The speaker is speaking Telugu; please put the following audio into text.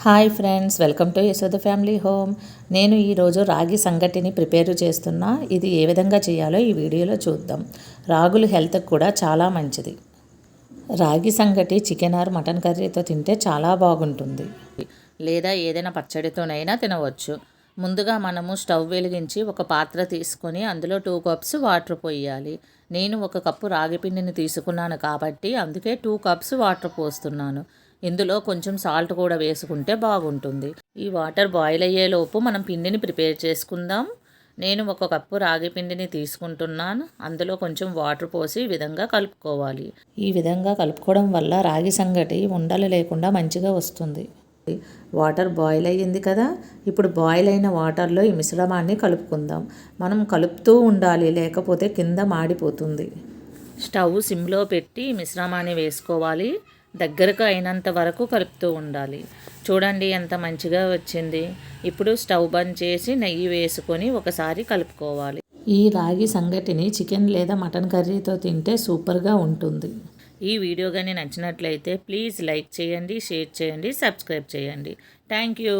Hi friends, welcome to Yashoda family home. నేను ఈరోజు రాగి సంగటిని ప్రిపేర్ చేస్తున్నా. ఇది ఏ విధంగా చేయాలో ఈ వీడియోలో చూద్దాం. రాగులు హెల్త్కి కూడా చాలా మంచిది. రాగి సంగటి చికెన్ ఆర్ మటన్ కర్రీతో తింటే చాలా బాగుంటుంది, లేదా ఏదైనా పచ్చడితోనైనా తినవచ్చు. ముందుగా మనము స్టవ్ వెలిగించి ఒక పాత్ర తీసుకొని అందులో 2 కప్స్ వాటర్ పోయాలి. నేను 1 కప్పు రాగి పిండిని తీసుకున్నాను కాబట్టి అందుకే 2 కప్స్ వాటర్ పోస్తున్నాను. ఇందులో కొంచెం సాల్ట్ కూడా వేసుకుంటే బాగుంటుంది. ఈ వాటర్ బాయిల్ అయ్యేలోపు మనం పిండిని ప్రిపేర్ చేసుకుందాం. నేను 1 కప్పు రాగి పిండిని తీసుకుంటున్నాను. అందులో కొంచెం వాటర్ పోసి ఈ విధంగా కలుపుకోవాలి. ఈ విధంగా కలుపుకోవడం వల్ల రాగి సంగటి ఉండలు లేకుండా మంచిగా వస్తుంది. వాటర్ బాయిల్ అయ్యింది కదా, ఇప్పుడు బాయిల్ అయిన వాటర్లో ఈ మిశ్రమాన్ని కలుపుకుందాం. మనం కలుపుతూ ఉండాలి, లేకపోతే కింద మాడిపోతుంది. స్టవ్ సిమ్లో పెట్టి మిశ్రమాన్ని వేసుకోవాలి. దగ్గరకు అయినంత వరకు కలుపుతూ ఉండాలి. చూడండి ఎంత మంచిగా వచ్చింది. ఇప్పుడు స్టవ్ బంద్ చేసి నెయ్యి వేసుకొని ఒకసారి కలుపుకోవాలి. ఈ రాగి సంగటిని చికెన్ లేదా మటన్ కర్రీతో తింటే సూపర్గా ఉంటుంది. ఈ వీడియో కానీ నచ్చినట్లయితే ప్లీజ్ లైక్ చేయండి, షేర్ చేయండి, సబ్స్క్రైబ్ చేయండి. Thank you.